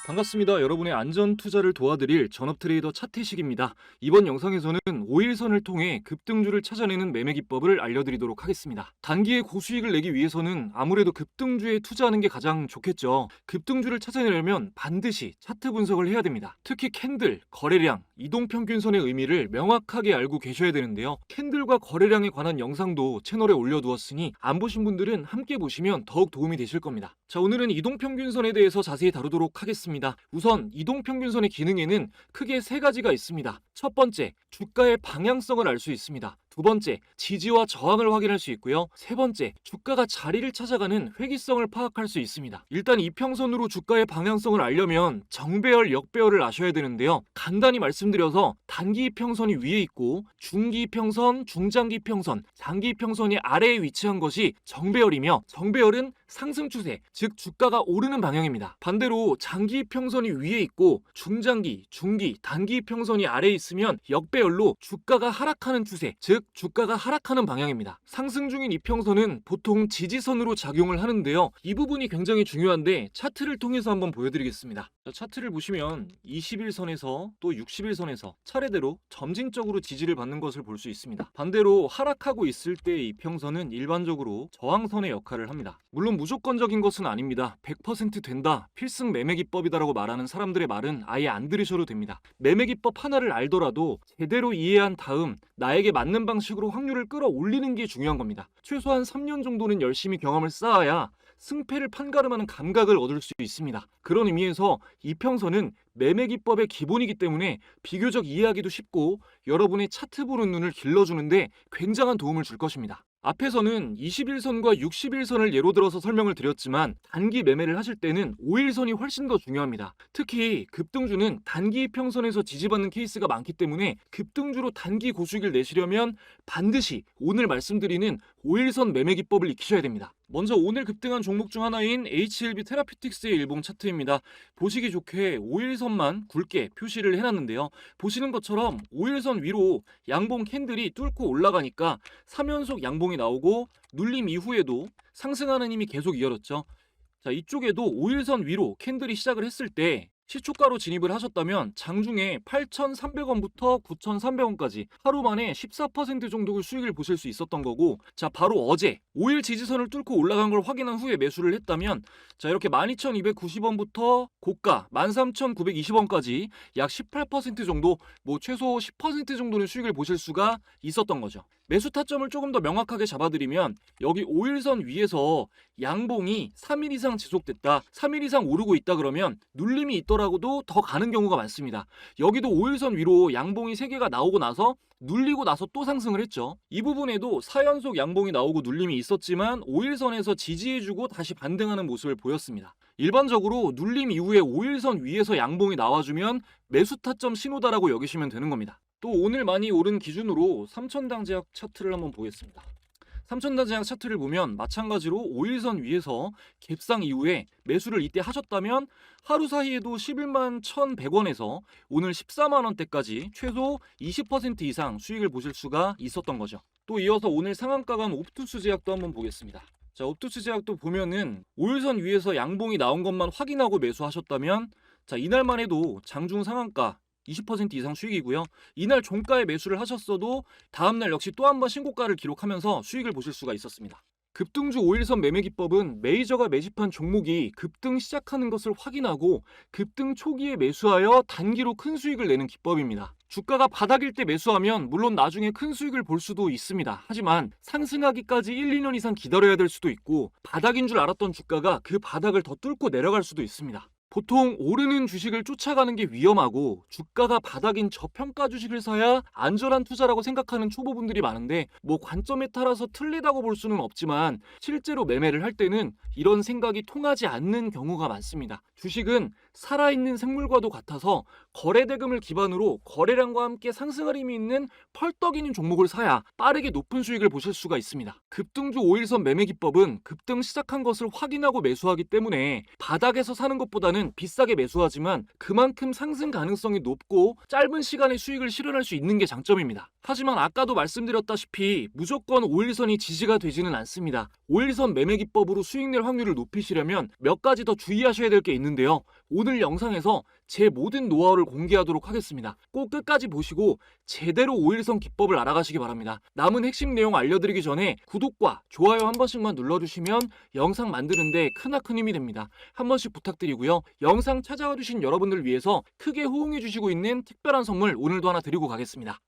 반갑습니다. 여러분의 안전 투자를 도와드릴 전업트레이더 차태식입니다. 이번 영상에서는 5일선을 통해 급등주를 찾아내는 매매 기법을 알려드리도록 하겠습니다. 단기에 고수익을 내기 위해서는 아무래도 급등주에 투자하는 게 가장 좋겠죠. 급등주를 찾아내려면 반드시 차트 분석을 해야 됩니다. 특히 캔들, 거래량, 이동평균선의 의미를 명확하게 알고 계셔야 되는데요. 캔들과 거래량에 관한 영상도 채널에 올려두었으니 안 보신 분들은 함께 보시면 더욱 도움이 되실 겁니다. 자, 오늘은 이동평균선에 대해서 자세히 다루도록 하겠습니다. 우선 이동평균선의 기능에는 크게 세 가지가 있습니다. 첫 번째, 주가의 방향성을 알 수 있습니다. 두 번째, 지지와 저항을 확인할 수 있고요. 세 번째, 주가가 자리를 찾아가는 회귀성을 파악할 수 있습니다. 일단 이평선으로 주가의 방향성을 알려면 정배열, 역배열을 아셔야 되는데요. 간단히 말씀드려서 단기 이평선이 위에 있고 중기 이평선, 중장기 이평선, 장기 이평선이 아래에 위치한 것이 정배열이며 정배열은 상승 추세, 즉 주가가 오르는 방향입니다. 반대로 장기 이평선이 위에 있고 중장기, 중기, 단기 이평선이 아래에 있으면 역배열로 주가가 하락하는 추세, 즉 주가가 하락하는 방향입니다. 상승 중인 이평선은 보통 지지선으로 작용을 하는데요. 이 부분이 굉장히 중요한데 차트를 통해서 한번 보여드리겠습니다. 자, 차트를 보시면 21선에서 또 61선에서 차례대로 점진적으로 지지를 받는 것을 볼 수 있습니다. 반대로 하락하고 있을 때의 이평선은 일반적으로 저항선의 역할을 합니다. 물론 무조건적인 것은 아닙니다. 100% 된다, 필승 매매 기법이다라고 말하는 사람들의 말은 아예 안 들으셔도 됩니다. 매매 기법 하나를 알더라도 제대로 이해한 다음 나에게 맞는 방식으로 확률을 끌어올리는 게 중요한 겁니다. 최소한 3년 정도는 열심히 경험을 쌓아야 승패를 판가름하는 감각을 얻을 수 있습니다. 그런 의미에서 이평선은 매매 기법의 기본이기 때문에 비교적 이해하기도 쉽고 여러분의 차트 보는 눈을 길러주는데 굉장한 도움을 줄 것입니다. 앞에서는 21선과 61선을 예로 들어서 설명을 드렸지만 단기 매매를 하실 때는 5일선이 훨씬 더 중요합니다. 특히 급등주는 단기 이평선에서 지지받는 케이스가 많기 때문에 급등주로 단기 고수익을 내시려면 반드시 오늘 말씀드리는 5일선 매매 기법을 익히셔야 됩니다. 먼저 오늘 급등한 종목 중 하나인 HLB 테라피틱스의 일봉 차트입니다. 보시기 좋게 5일선만 굵게 표시를 해놨는데요. 보시는 것처럼 5일선 위로 양봉 캔들이 뚫고 올라가니까 3연속 양봉이 나오고 눌림 이후에도 상승하는 힘이 계속 이어졌죠. 자, 이쪽에도 5일선 위로 캔들이 시작을 했을 때 시초가로 진입을 하셨다면 장중에 8,300원부터 9,300원까지 하루 만에 14% 정도의 수익을 보실 수 있었던 거고, 자, 바로 어제 5일 지지선을 뚫고 올라간 걸 확인한 후에 매수를 했다면 자, 이렇게 12,290원부터 고가 13,920원까지 약 18% 정도, 최소 10% 정도는 수익을 보실 수가 있었던 거죠. 매수 타점을 조금 더 명확하게 잡아드리면 여기 5일선 위에서 양봉이 3일 이상 지속됐다, 3일 이상 오르고 있다 그러면 눌림이 있더라고도 더 가는 경우가 많습니다. 여기도 5일선 위로 양봉이 3개가 나오고 나서 눌리고 나서 또 상승을 했죠. 이 부분에도 4연속 양봉이 나오고 눌림이 있었지만 5일선에서 지지해주고 다시 반등하는 모습을 보였습니다. 일반적으로 눌림 이후에 5일선 위에서 양봉이 나와주면 매수 타점 신호다라고 여기시면 되는 겁니다. 또 오늘 많이 오른 기준으로 3천당 제약 차트를 한번 보겠습니다. 3천당 제약 차트를 보면 마찬가지로 5일선 위에서 갭상 이후에 매수를 이때 하셨다면 하루 사이에도 11만 1,100원에서 오늘 14만 원대까지 최소 20% 이상 수익을 보실 수가 있었던 거죠. 또 이어서 오늘 상한가 간 옵투스 제약도 한번 보겠습니다. 자, 옵투스 제약도 보면은 5일선 위에서 양봉이 나온 것만 확인하고 매수하셨다면 자, 이날만 해도 장중 상한가 20% 이상 수익이고요. 이날 종가에 매수를 하셨어도 다음날 역시 또 한 번 신고가를 기록하면서 수익을 보실 수가 있었습니다. 급등주 5일선 매매 기법은 메이저가 매집한 종목이 급등 시작하는 것을 확인하고 급등 초기에 매수하여 단기로 큰 수익을 내는 기법입니다. 주가가 바닥일 때 매수하면 물론 나중에 큰 수익을 볼 수도 있습니다. 하지만 상승하기까지 1, 2년 이상 기다려야 될 수도 있고 바닥인 줄 알았던 주가가 그 바닥을 더 뚫고 내려갈 수도 있습니다. 보통 오르는 주식을 쫓아가는 게 위험하고 주가가 바닥인 저평가 주식을 사야 안전한 투자라고 생각하는 초보분들이 많은데 관점에 따라서 틀리다고 볼 수는 없지만 실제로 매매를 할 때는 이런 생각이 통하지 않는 경우가 많습니다. 주식은 살아있는 생물과도 같아서 거래대금을 기반으로 거래량과 함께 상승할 힘이 있는 펄떡이는 종목을 사야 빠르게 높은 수익을 보실 수가 있습니다. 급등주 5일선 매매 기법은 급등 시작한 것을 확인하고 매수하기 때문에 바닥에서 사는 것보다는 투자자는 비싸게 매수하지만 그만큼 상승 가능성이 높고 짧은 시간에 수익을 실현할 수 있는 게 장점입니다. 하지만 아까도 말씀드렸다시피 무조건 5일선이 지지가 되지는 않습니다. 5일선 매매 기법으로 수익 낼 확률을 높이시려면 몇 가지 더 주의하셔야 될 게 있는데요. 오늘 영상에서 제 모든 노하우를 공개하도록 하겠습니다. 꼭 끝까지 보시고 제대로 5일선 기법을 알아가시기 바랍니다. 남은 핵심 내용 알려드리기 전에 구독과 좋아요 한 번씩만 눌러주시면 영상 만드는데 크나큰 힘이 됩니다. 한 번씩 부탁드리고요. 영상 찾아와 주신 여러분들 위해서 크게 호응해 주시고 있는 특별한 선물 오늘도 하나 드리고 가겠습니다.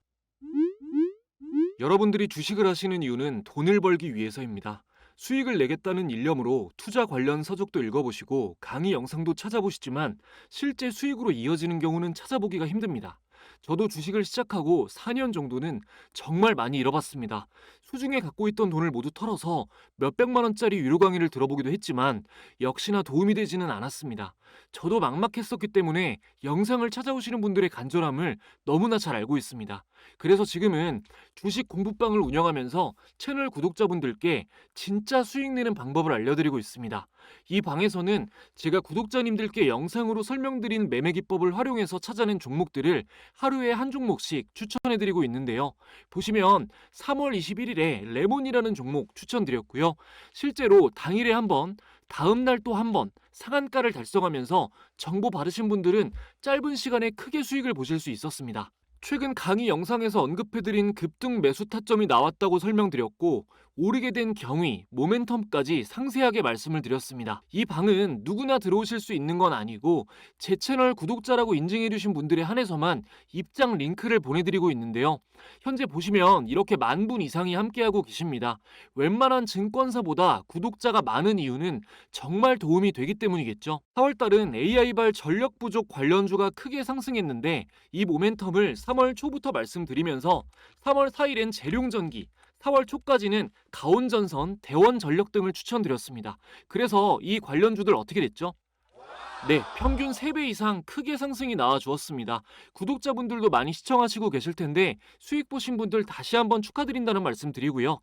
여러분들이 주식을 하시는 이유는 돈을 벌기 위해서입니다. 수익을 내겠다는 일념으로 투자 관련 서적도 읽어보시고 강의 영상도 찾아보시지만 실제 수익으로 이어지는 경우는 찾아보기가 힘듭니다. 저도 주식을 시작하고 4년 정도는 정말 많이 잃어봤습니다. 수중에 갖고 있던 돈을 모두 털어서 몇백만 원짜리 유료 강의를 들어보기도 했지만 역시나 도움이 되지는 않았습니다. 저도 막막했었기 때문에 영상을 찾아오시는 분들의 간절함을 너무나 잘 알고 있습니다. 그래서 지금은 주식 공부방을 운영하면서 채널 구독자분들께 진짜 수익 내는 방법을 알려드리고 있습니다. 이 방에서는 제가 구독자님들께 영상으로 설명드린 매매 기법을 활용해서 찾아낸 종목들을 하루에 한 종목씩 추천해드리고 있는데요. 보시면 3월 21일에 레몬이라는 종목 추천드렸고요. 실제로 당일에 한 번, 다음날 또 한 번 상한가를 달성하면서 정보 받으신 분들은 짧은 시간에 크게 수익을 보실 수 있었습니다. 최근 강의 영상에서 언급해드린 급등 매수 타점이 나왔다고 설명드렸고 오르게 된 경위, 모멘텀까지 상세하게 말씀을 드렸습니다. 이 방은 누구나 들어오실 수 있는 건 아니고 제 채널 구독자라고 인증해주신 분들에 한해서만 입장 링크를 보내드리고 있는데요. 현재 보시면 이렇게 10,000분 이상이 함께하고 계십니다. 웬만한 증권사보다 구독자가 많은 이유는 정말 도움이 되기 때문이겠죠. 4월달은 AI발 전력 부족 관련주가 크게 상승했는데 이 모멘텀을 3월 초부터 말씀드리면서 3월 4일엔 재룡전기, 4월 초까지는 가온전선, 대원전력 등을 추천드렸습니다. 그래서 이 관련주들 어떻게 됐죠? 네, 평균 3배 이상 크게 상승이 나와 주었습니다. 구독자분들도 많이 시청하시고 계실 텐데 수익 보신 분들 다시 한번 축하드린다는 말씀 드리고요.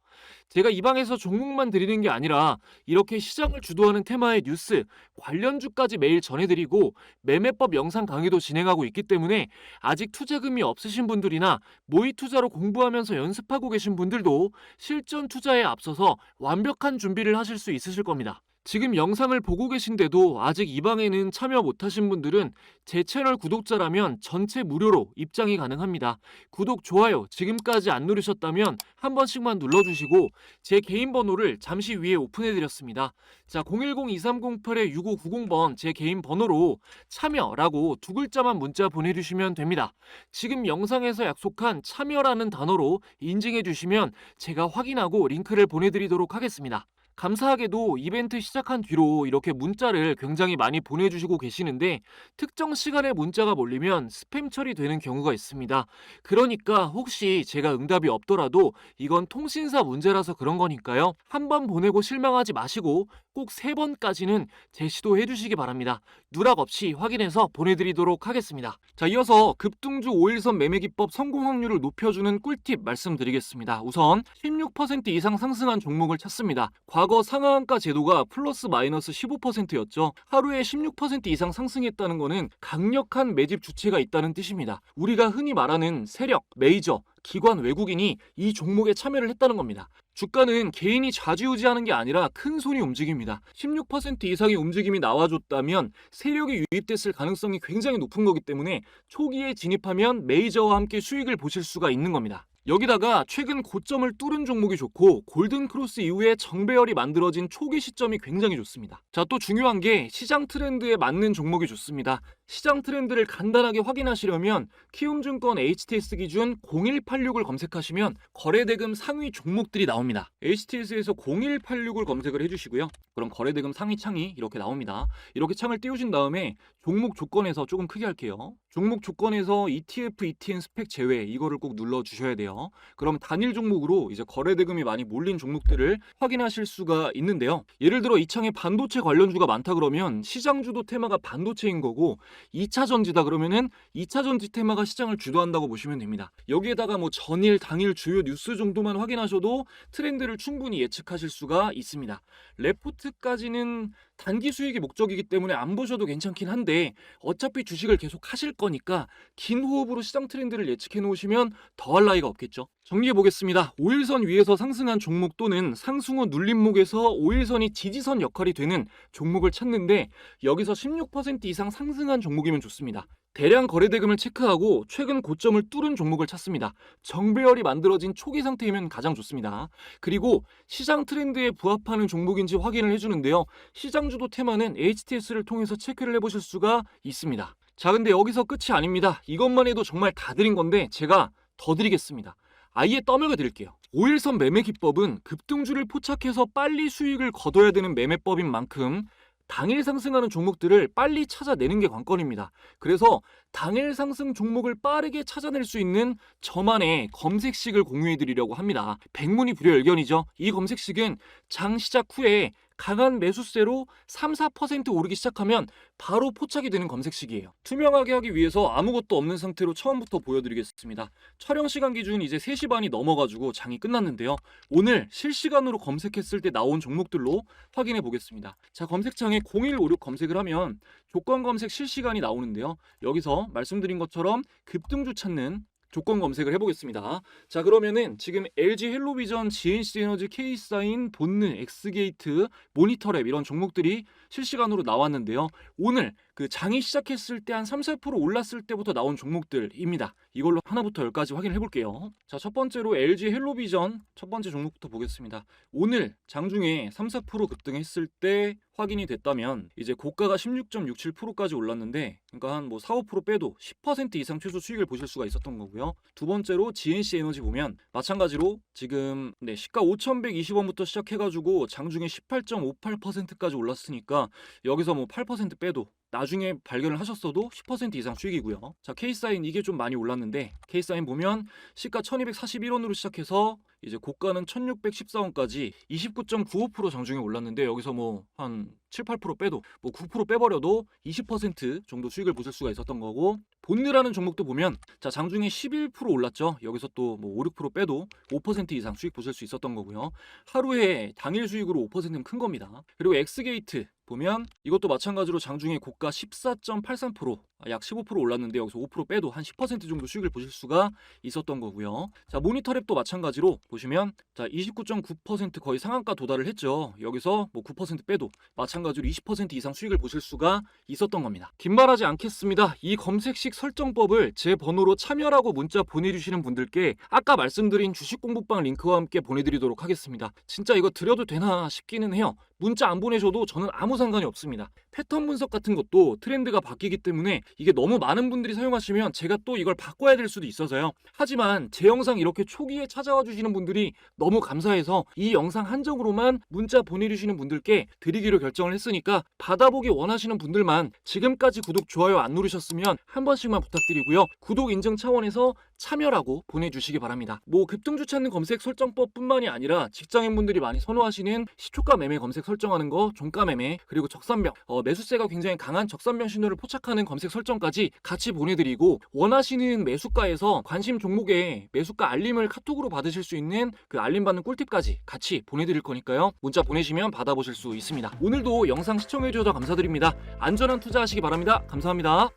제가 이 방에서 종목만 드리는 게 아니라 이렇게 시장을 주도하는 테마의 뉴스, 관련주까지 매일 전해드리고 매매법 영상 강의도 진행하고 있기 때문에 아직 투자금이 없으신 분들이나 모의 투자로 공부하면서 연습하고 계신 분들도 실전 투자에 앞서서 완벽한 준비를 하실 수 있으실 겁니다. 지금 영상을 보고 계신데도 아직 이 방에는 참여 못하신 분들은 제 채널 구독자라면 전체 무료로 입장이 가능합니다. 구독, 좋아요 지금까지 안 누르셨다면 한 번씩만 눌러주시고 제 개인 번호를 잠시 위에 오픈해드렸습니다. 자, 010-2308-6590번 제 개인 번호로 참여라고 두 글자만 문자 보내주시면 됩니다. 지금 영상에서 약속한 참여라는 단어로 인증해주시면 제가 확인하고 링크를 보내드리도록 하겠습니다. 감사하게도 이벤트 시작한 뒤로 이렇게 문자를 굉장히 많이 보내주시고 계시는데 특정 시간에 문자가 몰리면 스팸 처리되는 경우가 있습니다. 그러니까 혹시 제가 응답이 없더라도 이건 통신사 문제라서 그런 거니까요. 한 번 보내고 실망하지 마시고 꼭 3번까지는 재시도해 주시기 바랍니다. 누락 없이 확인해서 보내드리도록 하겠습니다. 자, 이어서 급등주 5일선 매매 기법 성공 확률을 높여주는 꿀팁 말씀드리겠습니다. 우선 16% 이상 상승한 종목을 찾습니다. 과거 상한가 제도가 플러스 마이너스 15%였죠. 하루에 16% 이상 상승했다는 것은 강력한 매집 주체가 있다는 뜻입니다. 우리가 흔히 말하는 세력, 메이저, 기관, 외국인이 이 종목에 참여를 했다는 겁니다. 주가는 개인이 좌지우지하는 게 아니라 큰 손이 움직입니다. 16% 이상의 움직임이 나와줬다면 세력이 유입됐을 가능성이 굉장히 높은 거기 때문에 초기에 진입하면 메이저와 함께 수익을 보실 수가 있는 겁니다. 여기다가 최근 고점을 뚫은 종목이 좋고 골든크로스 이후에 정배열이 만들어진 초기 시점이 굉장히 좋습니다. 자, 또 중요한 게 시장 트렌드에 맞는 종목이 좋습니다. 시장 트렌드를 간단하게 확인하시려면 키움증권 HTS 기준 0186을 검색하시면 거래대금 상위 종목들이 나옵니다. HTS에서 0186을 검색을 해주시고요. 그럼 거래대금 상위 창이 이렇게 나옵니다. 이렇게 창을 띄우신 다음에 종목 조건에서 조금 크게 할게요. 종목 조건에서 ETF, ETN 스펙 제외 이거를 꼭 눌러주셔야 돼요. 그럼 단일 종목으로 이제 거래대금이 많이 몰린 종목들을 확인하실 수가 있는데요. 예를 들어 이 창에 반도체 관련주가 많다 그러면 시장주도 테마가 반도체인 거고 2차 전지다 그러면은 2차 전지 테마가 시장을 주도한다고 보시면 됩니다. 여기에다가 뭐 전일, 당일 주요 뉴스 정도만 확인하셔도 트렌드를 충분히 예측하실 수가 있습니다. 레포트까지는 단기 수익이 목적이기 때문에 안 보셔도 괜찮긴 한데 어차피 주식을 계속 하실 거니까 긴 호흡으로 시장 트렌드를 예측해 놓으시면 더할 나위가 없겠죠. 정리해 보겠습니다. 5일선 위에서 상승한 종목 또는 상승 후 눌림목에서 5일선이 지지선 역할이 되는 종목을 찾는데 여기서 16% 이상 상승한 종목이면 좋습니다. 대량 거래대금을 체크하고 최근 고점을 뚫은 종목을 찾습니다. 정배열이 만들어진 초기 상태이면 가장 좋습니다. 그리고 시장 트렌드에 부합하는 종목인지 확인을 해주는데요. 시장주도 테마는 HTS를 통해서 체크를 해보실 수가 있습니다. 자, 근데 여기서 끝이 아닙니다. 이것만 해도 정말 다 드린 건데 제가 더 드리겠습니다. 아예 떠먹여 드릴게요. 5일선 매매 기법은 급등주를 포착해서 빨리 수익을 거둬야 되는 매매법인 만큼 당일 상승하는 종목들을 빨리 찾아내는 게 관건입니다. 그래서 당일 상승 종목을 빠르게 찾아낼 수 있는 저만의 검색식을 공유해 드리려고 합니다. 백문이 불여일견이죠. 이 검색식은 장 시작 후에 강한 매수세로 3-4% 오르기 시작하면 바로 포착이 되는 검색식이에요. 투명하게 하기 위해서 아무것도 없는 상태로 처음부터 보여드리겠습니다. 촬영 시간 기준 이제 3시 반이 넘어가지고 장이 끝났는데요. 오늘 실시간으로 검색했을 때 나온 종목들로 확인해 보겠습니다. 자, 검색창에 0156 검색을 하면 조건 검색 실시간이 나오는데요. 여기서 말씀드린 것처럼 급등주 찾는 조건 검색을 해보겠습니다. 자, 그러면은 지금 LG 헬로비전, GNC 에너지, K사인, 본느, 엑스게이트, 모니터랩 이런 종목들이 실시간으로 나왔는데요. 오늘 그 장이 시작했을 때 한 3-4% 올랐을 때부터 나온 종목들입니다. 이걸로 하나부터 10까지 확인해 볼게요. 자, 첫 번째로 LG 헬로비전 첫 번째 종목부터 보겠습니다. 오늘 장중에 3-4% 급등했을 때 확인이 됐다면 이제 고가가 16.67%까지 올랐는데 그러니까 한 뭐 4-5% 빼도 10% 이상 최소 수익을 보실 수가 있었던 거고요. 두 번째로 GNC 에너지 보면 마찬가지로 지금 시가 5,120원부터 시작해가지고 장중에 18.58%까지 올랐으니까 여기서 뭐 8% 빼도 나중에 발견을 하셨어도 10% 이상 수익이고요. 자, K사인 이게 좀 많이 올랐는데 K사인 보면 시가 1241원으로 시작해서 이제 고가는 1614원까지 29.95% 장중에 올랐는데 여기서 뭐 한 7-8% 빼도 뭐 9% 빼버려도 20% 정도 수익을 보실 수가 있었던 거고 본느라는 종목도 보면 자, 장중에 11% 올랐죠. 여기서 또 뭐 5-6% 빼도 5% 이상 수익 보실 수 있었던 거고요. 하루에 당일 수익으로 5%는 큰 겁니다. 그리고 엑스게이트 보면 이것도 마찬가지로 장중에 고가 14.83% 약 15% 올랐는데 여기서 5% 빼도 한 10% 정도 수익을 보실 수가 있었던 거고요. 자, 모니터랩도 마찬가지로 보시면 자, 29.9% 거의 상한가 도달을 했죠. 여기서 뭐 9% 빼도 마찬가지로 20% 이상 수익을 보실 수가 있었던 겁니다. 긴 말하지 않겠습니다. 이 검색식 설정법을 제 번호로 참여라고 문자 보내주시는 분들께 아까 말씀드린 주식 공부방 링크와 함께 보내드리도록 하겠습니다. 진짜 이거 드려도 되나 싶기는 해요. 문자 안 보내셔도 저는 아무 상관이 없습니다. 패턴 분석 같은 것도 트렌드가 바뀌기 때문에 이게 너무 많은 분들이 사용하시면 제가 또 이걸 바꿔야 될 수도 있어서요. 하지만 제 영상 이렇게 초기에 찾아와 주시는 분들이 너무 감사해서 이 영상 한정으로만 문자 보내주시는 분들께 드리기로 결정을 했으니까 받아보기 원하시는 분들만 지금까지 구독, 좋아요 안 누르셨으면 한 번씩만 부탁드리고요. 구독 인증 차원에서 참여라고 보내주시기 바랍니다. 뭐 급등주 찾는 검색 설정법 뿐만이 아니라 직장인분들이 많이 선호하시는 시초가 매매 검색 설정하는 거, 종가 매매, 그리고 적산병, 매수세가 굉장히 강한 적산병 신호를 포착하는 검색 설정까지 같이 보내드리고 원하시는 매수가에서 관심 종목에 매수가 알림을 카톡으로 받으실 수 있는 그 알림 받는 꿀팁까지 같이 보내드릴 거니까요. 문자 보내시면 받아보실 수 있습니다. 오늘도 영상 시청해주셔서 감사드립니다. 안전한 투자하시기 바랍니다. 감사합니다.